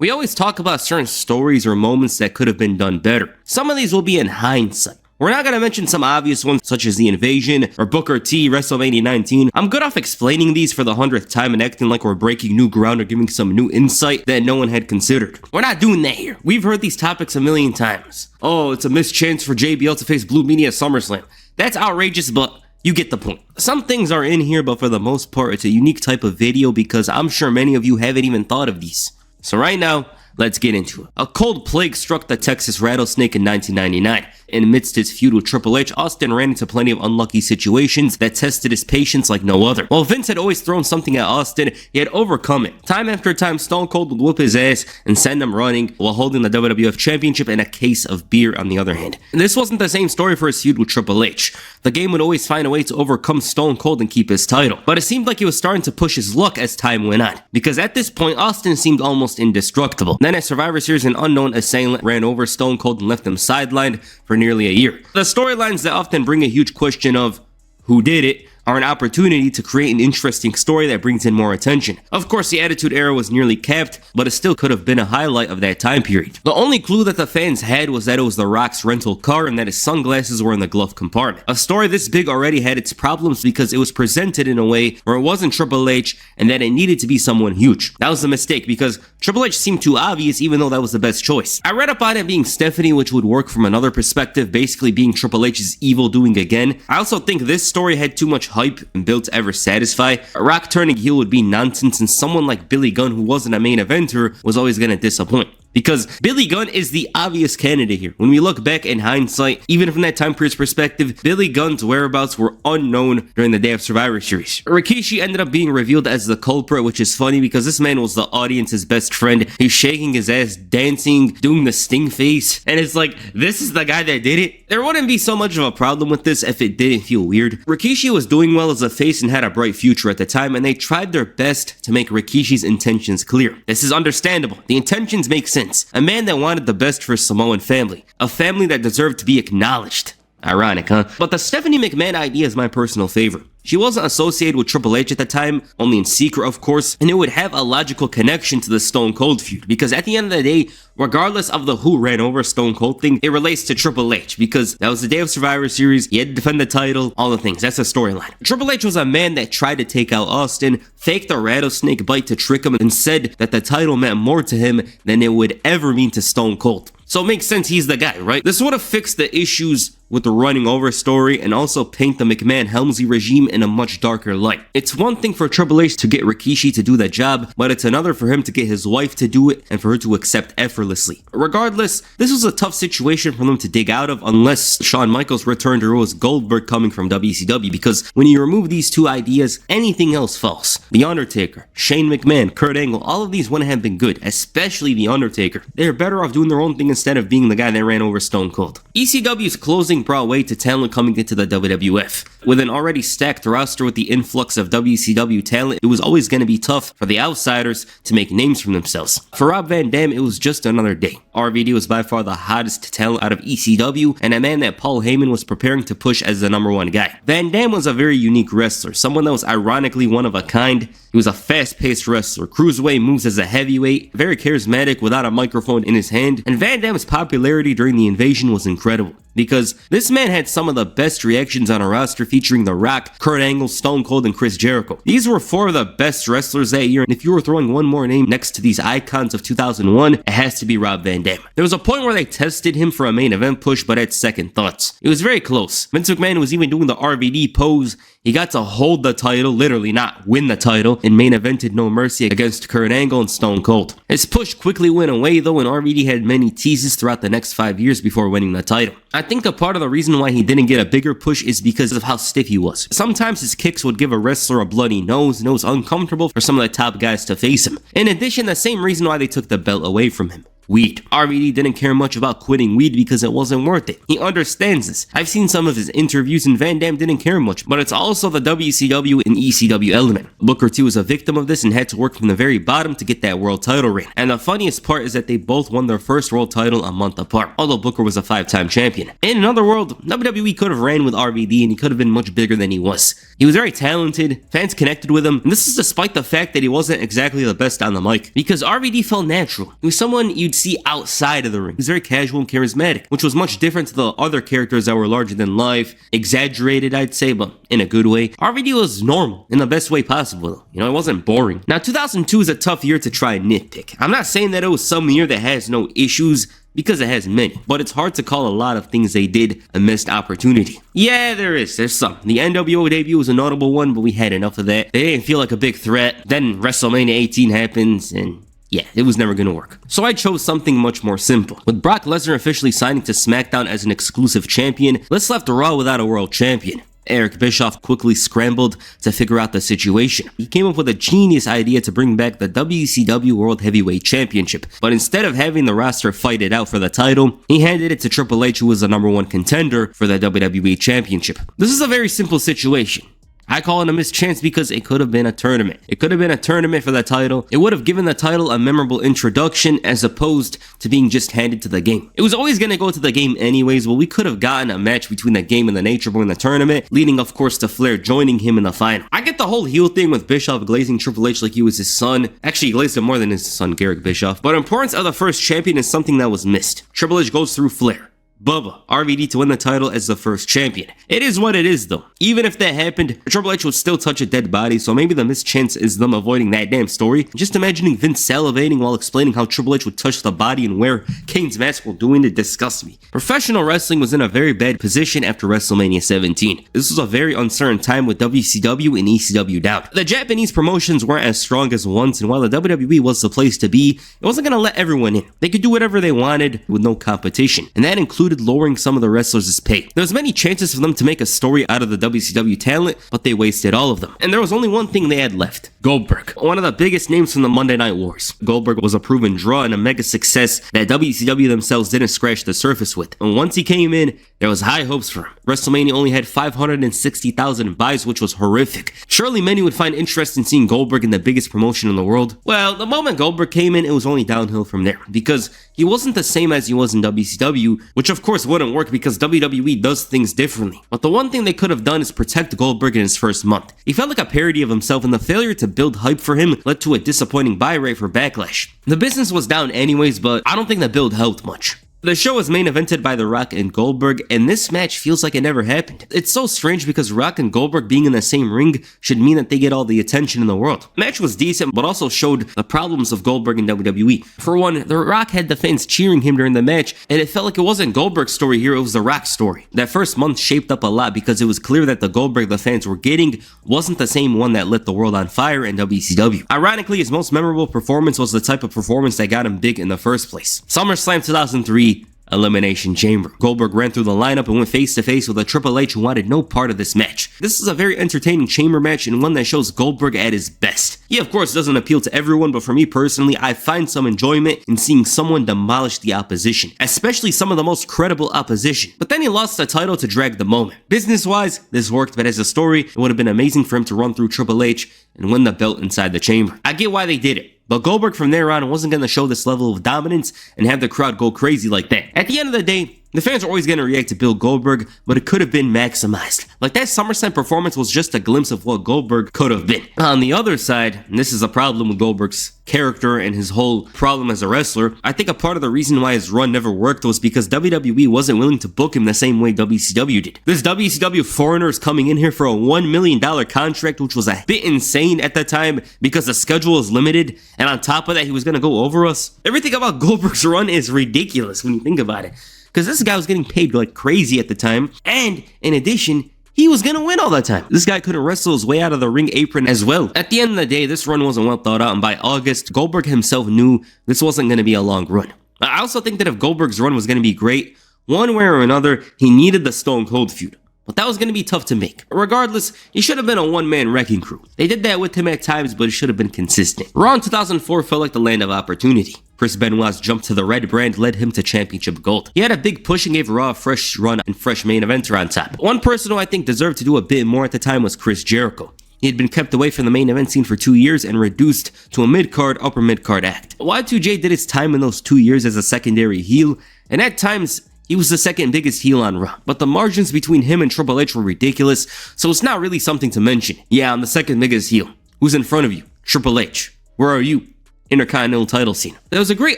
We always talk about certain stories or moments that could have been done better. Some of these will be in hindsight. We're not gonna mention some obvious ones such as the Invasion or Booker T, WrestleMania 19. I'm good off explaining these for the 100th time and acting like we're breaking new ground or giving some new insight that no one had considered. We're not doing that here. We've heard these topics a million times. Oh, it's a missed chance for JBL to face Blue Meanie at SummerSlam. That's outrageous, but you get the point. Some things are in here, but for the most part, it's a unique type of video because I'm sure many of you haven't even thought of these. So right now, let's get into it. A cold plague struck the Texas Rattlesnake in 1999. Amidst his feud with Triple H, Austin ran into plenty of unlucky situations that tested his patience like no other. While Vince had always thrown something at Austin, he had overcome it. Time after time, Stone Cold would whoop his ass and send him running while holding the WWF Championship and a case of beer on the other hand. And this wasn't the same story for his feud with Triple H. The game would always find a way to overcome Stone Cold and keep his title. But it seemed like he was starting to push his luck as time went on, because at this point, Austin seemed almost indestructible. Then at Survivor Series, an unknown assailant ran over Stone Cold and left him sidelined for nearly a year. The storylines that often bring a huge question of who did it are an opportunity to create an interesting story that brings in more attention. Of course, the Attitude Era was nearly capped, but it still could have been a highlight of that time period. The only clue that the fans had was that it was The Rock's rental car and that his sunglasses were in the glove compartment. A story this big already had its problems because it was presented in a way where it wasn't Triple H and that it needed to be someone huge. That was a mistake because Triple H seemed too obvious even though that was the best choice. I read up on it being Stephanie, which would work from another perspective, basically being Triple H's evil doing again. I also think this story had too much hype and built to ever satisfy. Rock turning heel would be nonsense, and someone like Billy Gunn, who wasn't a main eventer, was always going to disappoint. Because Billy Gunn is the obvious candidate here. When we look back in hindsight, even from that time period's perspective, Billy Gunn's whereabouts were unknown during the day of Survivor Series. Rikishi ended up being revealed as the culprit, which is funny because this man was the audience's best friend. He's shaking his ass, dancing, doing the sting face, and it's like, this is the guy that did it? There wouldn't be so much of a problem with this if it didn't feel weird. Rikishi was doing well as a face and had a bright future at the time, and they tried their best to make Rikishi's intentions clear. This is understandable. The intentions make sense. A man that wanted the best for his Samoan family. A family that deserved to be acknowledged. Ironic, huh? But the Stephanie McMahon idea is my personal favorite. She wasn't associated with Triple H at the time, only in secret of course, and it would have a logical connection to the Stone Cold feud, because at the end of the day, regardless of the who ran over Stone Cold thing, it relates to Triple H, because that was the day of Survivor Series, he had to defend the title, all the things, that's a storyline. Triple H was a man that tried to take out Austin, faked a rattlesnake bite to trick him, and said that the title meant more to him than it would ever mean to Stone Cold. So it makes sense he's the guy, right? This would have fixed the issues with the running over story and also paint the McMahon-Helmsley regime in a much darker light. It's one thing for Triple H to get Rikishi to do that job, but it's another for him to get his wife to do it and for her to accept effortlessly. Regardless, this was a tough situation for them to dig out of unless Shawn Michaels returned or it was Goldberg coming from WCW, because when you remove these two ideas, anything else falls. The Undertaker, Shane McMahon, Kurt Angle, all of these wouldn't have been good, especially The Undertaker. They're better off doing their own thing instead of being the guy that ran over Stone Cold. ECW's closing brought weight to talent coming into the WWF. With an already stacked roster with the influx of WCW talent, it was always going to be tough for the outsiders to make names for themselves. For Rob Van Dam, it was just another day. RVD was by far the hottest talent out of ECW, and a man that Paul Heyman was preparing to push as the #1 guy. Van Dam was a very unique wrestler, someone that was ironically one of a kind. He was a fast-paced wrestler, cruiserweight moves as a heavyweight, very charismatic without a microphone in his hand, and Van Dam's popularity during the Invasion was incredible, because this man had some of the best reactions on a roster featuring The Rock, Kurt Angle, Stone Cold, and Chris Jericho. These were 4 of the best wrestlers that year, and if you were throwing one more name next to these icons of 2001, it has to be Rob Van Dam. There was a point where they tested him for a main event push, but had second thoughts. It was very close. Vince McMahon was even doing the RVD pose. He got to hold the title, literally not win the title, and main evented No Mercy against Kurt Angle and Stone Cold. His push quickly went away though, and RVD had many teases throughout the next 5 years before winning the title. I think a part of the reason why he didn't get a bigger push is because of how stiff he was. Sometimes his kicks would give a wrestler a bloody nose, and it was uncomfortable for some of the top guys to face him. In addition, the same reason why they took the belt away from him. weed. RVD didn't care much about quitting weed because it wasn't worth it. He understands this. I've seen some of his interviews and Van Dam didn't care much, but it's also the WCW and ECW element. Booker T was a victim of this and had to work from the very bottom to get that world title reign. And the funniest part is that they both won their first world title a month apart, although Booker was a 5-time champion. In another world, WWE could have ran with RVD and he could have been much bigger than he was. He was very talented, fans connected with him, and this is despite the fact that he wasn't exactly the best on the mic, because RVD felt natural. He was someone you'd see outside of the ring. He was very casual and charismatic, which was much different to the other characters that were larger than life, exaggerated I'd say, but in a good way. RVD was normal, in the best way possible though. You know, it wasn't boring. Now 2002 is a tough year to try and nitpick. I'm not saying that it was some year that has no issues, because it has many, but it's hard to call a lot of things they did a missed opportunity. Yeah, there's some. The NWO debut was a notable one, but we had enough of that. They didn't feel like a big threat. Then WrestleMania 18 happens, and yeah, it was never gonna work. So I chose something much more simple. With Brock Lesnar officially signing to SmackDown as an exclusive champion, let's left Raw without a world champion. Eric Bischoff quickly scrambled to figure out the situation. He came up with a genius idea to bring back the WCW World Heavyweight Championship, but instead of having the roster fight it out for the title, he handed it to Triple H, who was the #1 contender for the WWE Championship. This is a very simple situation. I call it a missed chance because it could have been a tournament. It could have been a tournament for the title. It would have given the title a memorable introduction as opposed to being just handed to the game. It was always going to go to the game anyways, but we could have gotten a match between the game and the Nature Boy in the tournament, leading of course to Flair joining him in the final. I get the whole heel thing with Bischoff glazing Triple H like he was his son. Actually, he glazed him more than his son, Garrick Bischoff. But importance of the first champion is something that was missed. Triple H goes through Flair, Bubba, RVD to win the title as the first champion. It is what it is though. Even if that happened, Triple H would still touch a dead body, so maybe the missed chance is them avoiding that damn story. Just imagining Vince salivating while explaining how Triple H would touch the body and wear Kane's mask while doing it disgusts me. Professional wrestling was in a very bad position after WrestleMania 17. This was a very uncertain time with WCW and ECW down. The Japanese promotions weren't as strong as once, and while the WWE was the place to be, it wasn't gonna let everyone in. They could do whatever they wanted with no competition, and that included lowering some of the wrestlers' pay. There was many chances for them to make a story out of the WCW talent, but they wasted all of them. And there was only one thing they had left: Goldberg, one of the biggest names from the Monday Night Wars. Goldberg was a proven draw and a mega success that WCW themselves didn't scratch the surface with. And once he came in, there was high hopes for him. WrestleMania only had 560,000 buys, which was horrific. Surely many would find interest in seeing Goldberg in the biggest promotion in the world. Well, the moment Goldberg came in, it was only downhill from there, because he wasn't the same as he was in WCW, which of course wouldn't work because WWE does things differently. But the one thing they could have done is protect Goldberg in his first month. He felt like a parody of himself, and the failure to build hype for him led to a disappointing buy rate for Backlash. The business was down anyways, but I don't think the build helped much. The show was main evented by The Rock and Goldberg, and this match feels like it never happened. It's so strange because Rock and Goldberg being in the same ring should mean that they get all the attention in the world. The match was decent, but also showed the problems of Goldberg in WWE. For one, The Rock had the fans cheering him during the match, and it felt like it wasn't Goldberg's story here, it was The Rock's story. That first month shaped up a lot because it was clear that the Goldberg the fans were getting wasn't the same one that lit the world on fire in WCW. Ironically, his most memorable performance was the type of performance that got him big in the first place. SummerSlam 2003, Elimination Chamber. Goldberg ran through the lineup and went face to face with a Triple H who wanted no part of this match. This is a very entertaining chamber match and one that shows Goldberg at his best. He of course doesn't appeal to everyone, but for me personally, I find some enjoyment in seeing someone demolish the opposition, especially some of the most credible opposition. But then he lost the title to drag the moment. Business-wise, this worked, but as a story, it would have been amazing for him to run through Triple H and win the belt inside the chamber. I get why they did it, but Goldberg from there on wasn't going to show this level of dominance and have the crowd go crazy like that. At the end of the day, the fans are always going to react to Bill Goldberg, but it could have been maximized. Like that SummerSlam performance was just a glimpse of what Goldberg could have been. On the other side, and this is a problem with Goldberg's character and his whole problem as a wrestler, I think a part of the reason why his run never worked was because WWE wasn't willing to book him the same way WCW did. This WCW foreigner is coming in here for a $1 million contract, which was a bit insane at the time because the schedule is limited, and on top of that, he was going to go over us. Everything about Goldberg's run is ridiculous when you think about it, because this guy was getting paid like crazy at the time, and in addition, he was gonna win all the time. This guy couldn't wrestle his way out of the ring apron as well. At the end of the day, this run wasn't well thought out, and by August, Goldberg himself knew this wasn't gonna be a long run. I also think that if Goldberg's run was gonna be great, one way or another, he needed the Stone Cold feud. But that was going to be tough to make. Regardless, he should have been a one-man wrecking crew. They did that with him at times, but it should have been consistent. Raw in 2004 felt like the land of opportunity. Chris Benoit's jump to the red brand led him to championship gold. He had a big push and gave Raw a fresh run and fresh main eventer on top. One person who I think deserved to do a bit more at the time was Chris Jericho. He had been kept away from the main event scene for 2 years and reduced to a mid-card, upper mid-card act. Y2J did his time in those 2 years as a secondary heel, and at times, he was the second biggest heel on Raw, but the margins between him and Triple H were ridiculous, so it's not really something to mention. Yeah, I'm the second biggest heel. Who's in front of you? Triple H. Where are you? Intercontinental title scene. There was a great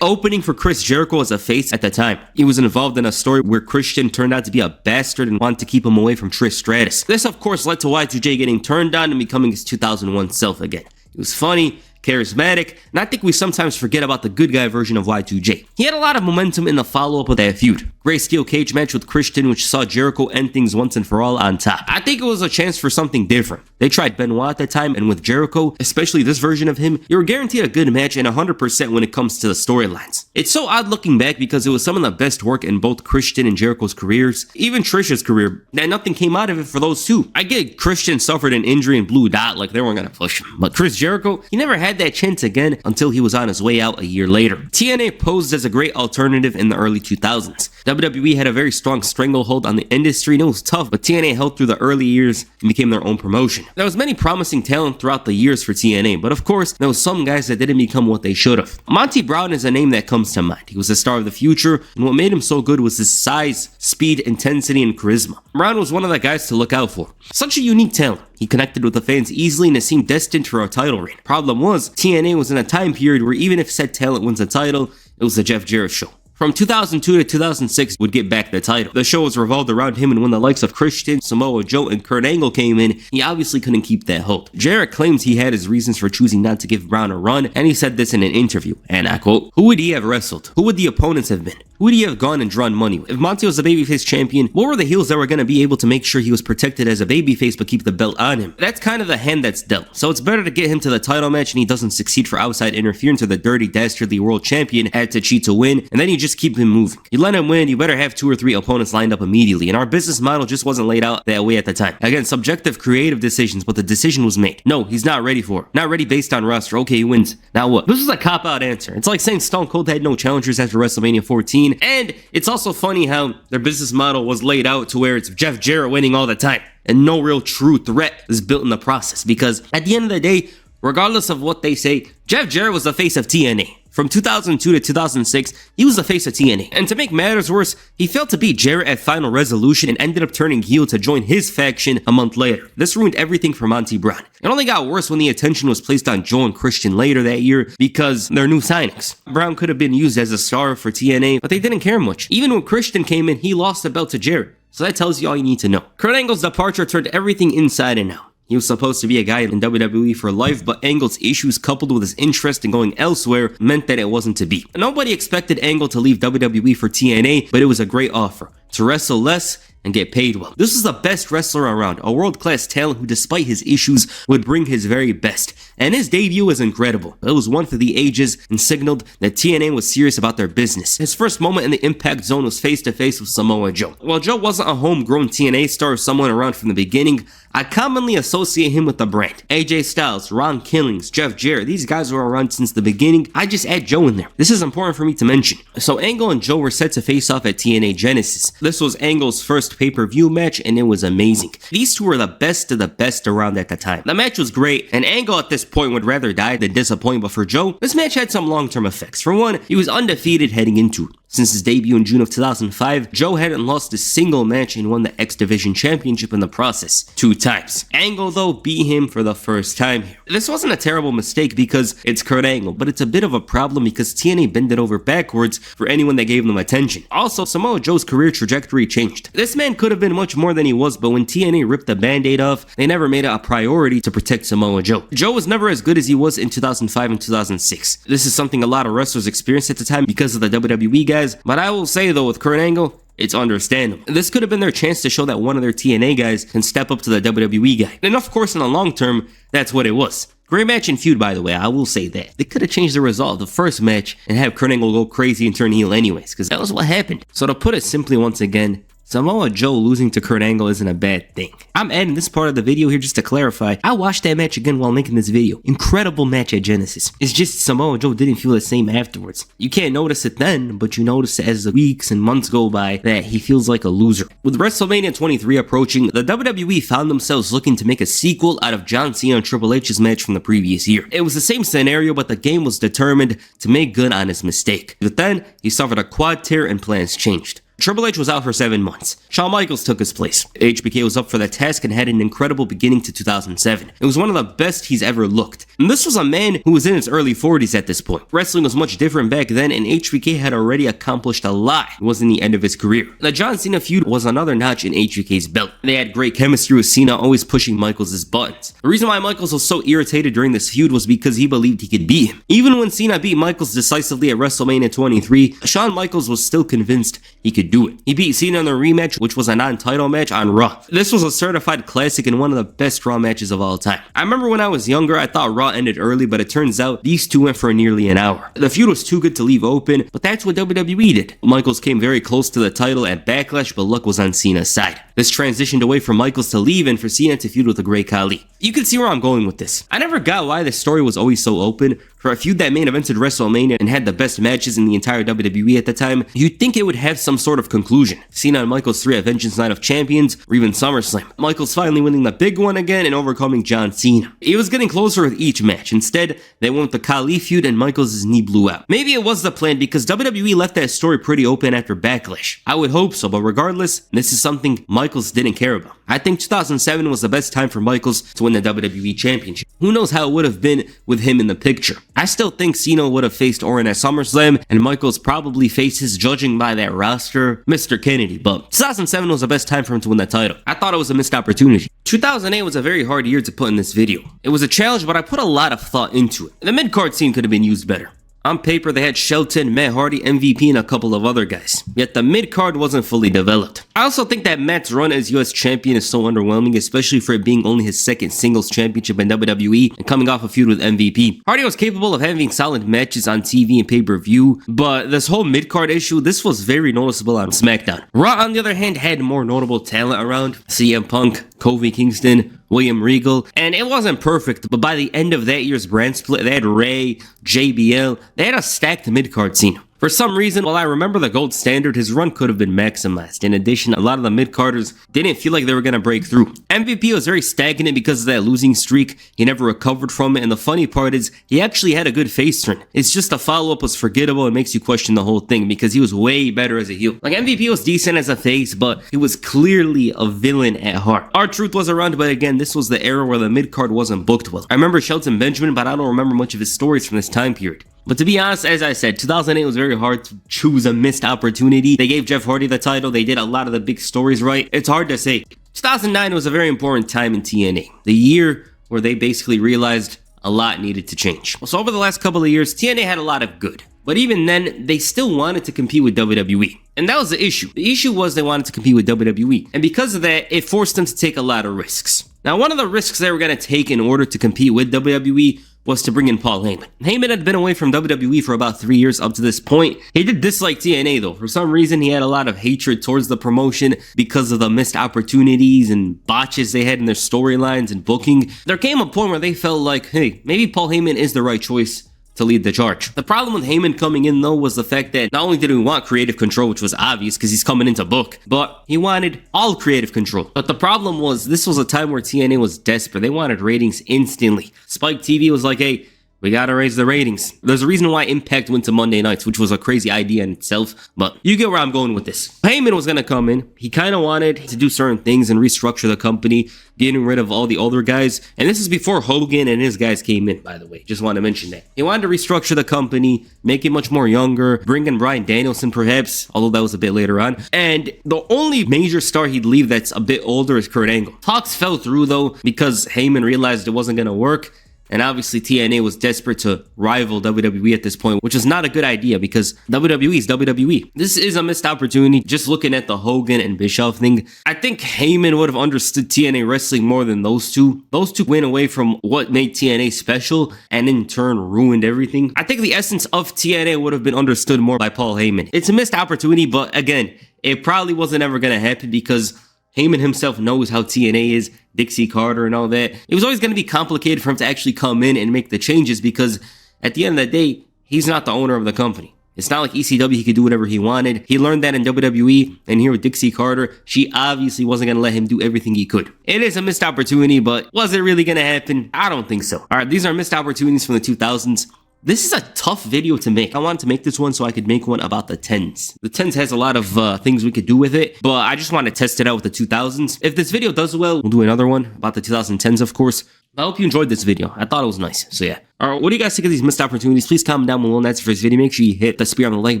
opening for Chris Jericho as a face at the time. He was involved in a story where Christian turned out to be a bastard and wanted to keep him away from Trish Stratus. This of course led to Y2J getting turned on and becoming his 2001 self again. It was funny, charismatic, and I think we sometimes forget about the good guy version of Y2J. He had a lot of momentum in the follow-up of that feud. Great steel cage match with Christian, which saw Jericho end things once and for all on top. I think it was a chance for something different. They tried Benoit at the time, and with Jericho, especially this version of him, you were guaranteed a good match and 100% when it comes to the storylines. It's so odd looking back because it was some of the best work in both Christian and Jericho's careers, even Trish's career, that nothing came out of it for those two. I get Christian suffered an injury and blue dot like they weren't gonna push him, but Chris Jericho, he never had that chance again until he was on his way out a year later. TNA posed as a great alternative in the early 2000s. WWE had a very strong stranglehold on the industry and it was tough, but TNA held through the early years and became their own promotion. There was many promising talent throughout the years for TNA, but of course, there was some guys that didn't become what they should have. Monty Brown is a name that comes to mind. He was a star of the future, and what made him so good was his size, speed, intensity, and charisma. Brown was one of the guys to look out for. Such a unique talent. He connected with the fans easily and it seemed destined for a title reign. Problem was, TNA was in a time period where even if said talent wins a title, it was the Jeff Jarrett show. From 2002 to 2006 would get back the title. The show was revolved around him, and when the likes of Christian, Samoa Joe, and Kurt Angle came in, he obviously couldn't keep that hold. Jarrett claims he had his reasons for choosing not to give Brown a run, and he said this in an interview, and I quote, "Who would he have wrestled? Who would the opponents have been? Who would he have gone and drawn money with? If Monty was a babyface champion, what were the heels that were going to be able to make sure he was protected as a babyface but keep the belt on him? That's kind of the hand that's dealt. So it's better to get him to the title match and he doesn't succeed for outside interference or the dirty, dastardly world champion had to cheat to win, and then you just keep him moving. You let him win, you better have 2 or 3 opponents lined up immediately, and our business model just wasn't laid out that way at the time. Again, subjective creative decisions, but the decision was made. No, he's not ready for it. Not ready based on roster. Okay, he wins. Now what? This is a cop-out answer. It's like saying Stone Cold had no challengers after WrestleMania 14, and it's also funny how their business model was laid out to where it's Jeff Jarrett winning all the time, and no real true threat is built in the process, because at the end of the day, regardless of what they say, Jeff Jarrett was the face of TNA. From 2002 to 2006, he was the face of TNA. And to make matters worse, he failed to beat Jarrett at Final Resolution and ended up turning heel to join his faction a month later. This ruined everything for Monty Brown. It only got worse when the attention was placed on Joe and Christian later that year because they're new signings. Brown could have been used as a star for TNA, but they didn't care much. Even when Christian came in, he lost the belt to Jarrett. So that tells you all you need to know. Kurt Angle's departure turned everything inside and out. He was supposed to be a guy in WWE for life, but Angle's issues coupled with his interest in going elsewhere meant that it wasn't to be. Nobody expected Angle to leave WWE for TNA, but it was a great offer. To wrestle less and get paid well. This is the best wrestler around, a world-class talent who despite his issues would bring his very best. And his debut was incredible. It was one for the ages and signaled that TNA was serious about their business. His first moment in the Impact Zone was face-to-face with Samoa Joe. While Joe wasn't a homegrown TNA star or someone around from the beginning, I commonly associate him with the brand. AJ Styles, Ron Killings, Jeff Jarrett, these guys were around since the beginning. I just add Joe in there. This is important for me to mention. So Angle and Joe were set to face off at TNA Genesis. This was Angle's first pay-per-view match and it was amazing. These two were the best of the best around at the time. The match was great and Angle at this point would rather die than disappoint, but for Joe, this match had some long-term effects. For one, he was undefeated heading into it. Since his debut in June of 2005, Joe hadn't lost a single match and won the X Division Championship in the process 2 times. Angle, though, beat him for the first time here. This wasn't a terrible mistake because it's Kurt Angle, but it's a bit of a problem because TNA bended over backwards for anyone that gave them attention. Also, Samoa Joe's career trajectory changed. This man could have been much more than he was, but when TNA ripped the band-aid off, they never made it a priority to protect Samoa Joe. Joe was never as good as he was in 2005 and 2006. This is something a lot of wrestlers experienced at the time because of the WWE guys. But I will say though, with Kurt Angle, it's understandable. This could have been their chance to show that one of their TNA guys can step up to the WWE guy. And of course, in the long term, that's what it was. Great match and feud, by the way, I will say that. They could have changed the result of the first match and have Kurt Angle go crazy and turn heel anyways, because that was what happened. So to put it simply once again, Samoa Joe losing to Kurt Angle isn't a bad thing. I'm adding this part of the video here just to clarify. I watched that match again while making this video. Incredible match at Genesis. It's just Samoa Joe didn't feel the same afterwards. You can't notice it then, but you notice as the weeks and months go by that he feels like a loser. With WrestleMania 23 approaching, the WWE found themselves looking to make a sequel out of John Cena and Triple H's match from the previous year. It was the same scenario, but the game was determined to make good on his mistake. But then, he suffered a quad tear and plans changed. Triple H was out for 7 months. Shawn Michaels took his place. HBK was up for the task and had an incredible beginning to 2007. It was one of the best he's ever looked. And this was a man who was in his early 40s at this point. Wrestling was much different back then, and HBK had already accomplished a lot. It wasn't the end of his career. The John Cena feud was another notch in HBK's belt. They had great chemistry with Cena always pushing Michaels' buttons. The reason why Michaels was so irritated during this feud was because he believed he could beat him. Even when Cena beat Michaels decisively at WrestleMania 23, Shawn Michaels was still convinced he could do it. He beat Cena in the rematch, which was a non-title match on Raw. This was a certified classic and one of the best Raw matches of all time. I remember when I was younger, I thought Raw ended early, but it turns out these two went for nearly an hour. The feud was too good to leave open, but that's what WWE did. Michaels came very close to the title at Backlash, but luck was on Cena's side. This transitioned away from Michaels to leave and for Cena to feud with the Great Khali. You can see where I'm going with this. I never got why this story was always so open. For a feud that main evented WrestleMania and had the best matches in the entire WWE at the time, you'd think it would have some sort of conclusion. Cena and Michaels 3 at Vengeance Night of Champions, or even SummerSlam. Michaels finally winning the big one again and overcoming John Cena. It was getting closer with each match. Instead, they went with the Khali feud and Michaels' knee blew out. Maybe it was the plan because WWE left that story pretty open after Backlash. I would hope so, but regardless, this is something Michaels didn't care about. I think 2007 was the best time for Michaels to win the WWE Championship. Who knows how it would have been with him in the picture. I still think Cena would have faced Orton at SummerSlam, and Michaels probably faces, judging by that roster, Mr. Kennedy, but 2007 was the best time for him to win that title. I thought it was a missed opportunity. 2008 was a very hard year to put in this video. It was a challenge, but I put a lot of thought into it. The mid-card scene could have been used better. On paper, they had Shelton, Matt Hardy, MVP, and a couple of other guys. Yet the mid-card wasn't fully developed. I also think that Matt's run as US champion is so underwhelming, especially for it being only his second singles championship in WWE and coming off a feud with MVP. Hardy was capable of having solid matches on TV and pay-per-view, but this whole mid-card issue, this was very noticeable on SmackDown. Raw, on the other hand, had more notable talent around. CM Punk, Kofi Kingston, William Regal, and it wasn't perfect, but by the end of that year's brand split, they had Ray, JBL, they had a stacked mid-card scene. For some reason, while I remember the gold standard, his run could have been maximized. In addition, a lot of the mid-carders didn't feel like they were going to break through. MVP was very stagnant because of that losing streak. He never recovered from it, and the funny part is, he actually had a good face turn. It's just the follow-up was forgettable and makes you question the whole thing because he was way better as a heel. Like, MVP was decent as a face, but he was clearly a villain at heart. R-Truth was around, but again, this was the era where the mid-card wasn't booked well. I remember Shelton Benjamin, but I don't remember much of his stories from this time period. But to be honest, as I said, 2008 was very hard to choose a missed opportunity. They gave Jeff Hardy the title. They did a lot of the big stories right. It's hard to say. 2009 was a very important time in TNA. The year where they basically realized a lot needed to change. So over the last couple of years, TNA had a lot of good. But even then, they still wanted to compete with WWE. And that was the issue. The issue was they wanted to compete with WWE. And because of that, it forced them to take a lot of risks. Now, one of the risks they were going to take in order to compete with WWE was to bring in Paul Heyman. Heyman had been away from WWE for about 3 years up to this point. He did dislike TNA though. For some reason, he had a lot of hatred towards the promotion because of the missed opportunities and botches they had in their storylines and booking. There came a point where they felt like, hey, maybe Paul Heyman is the right choice to lead the charge. The problem with Heyman coming in though was the fact that not only did he want creative control, which was obvious because he's coming into book, but he wanted all creative control. But the problem was this was a time where TNA was desperate. They wanted ratings instantly. Spike TV was like, hey, we gotta raise the ratings. There's a reason why Impact went to Monday nights, which was a crazy idea in itself, but you get where I'm going with this. Heyman was gonna come in. He kind of wanted to do certain things and restructure the company, getting rid of all the older guys. And this is before Hogan and his guys came in, by the way. Just want to mention that. He wanted to restructure the company, make it much more younger, bring in Bryan Danielson perhaps, although that was a bit later on. And the only major star he'd leave that's a bit older is Kurt Angle. Talks fell through though because Heyman realized it wasn't gonna work. And obviously TNA was desperate to rival WWE at this point, which is not a good idea because WWE is WWE. This is a missed opportunity. Just looking at the Hogan and Bischoff thing, I think Heyman would have understood TNA wrestling more than those two. Those two went away from what made TNA special and in turn ruined everything. I think the essence of TNA would have been understood more by Paul Heyman. It's a missed opportunity, but again, it probably wasn't ever going to happen because Heyman himself knows how TNA is, Dixie Carter and all that. It was always going to be complicated for him to actually come in and make the changes because at the end of the day, he's not the owner of the company. It's not like ECW, he could do whatever he wanted. He learned that in WWE, and here with Dixie Carter, she obviously wasn't going to let him do everything he could. It is a missed opportunity, but was it really going to happen? I don't think so. All right, these are missed opportunities from the 2000s. This is a tough video to make. I wanted to make this one so I could make one about the 10s. The 10s has a lot of things we could do with it, but I just want to test it out with the 2000s. If this video does well, we'll do another one about the 2010s, of course. I hope you enjoyed this video. I thought it was nice, so yeah. Alright, what do you guys think of these missed opportunities? Please comment down below, and that's for this video. Make sure you hit the spear on the like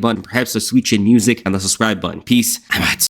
button, perhaps the sweet chin music, and the subscribe button. Peace. I'm out.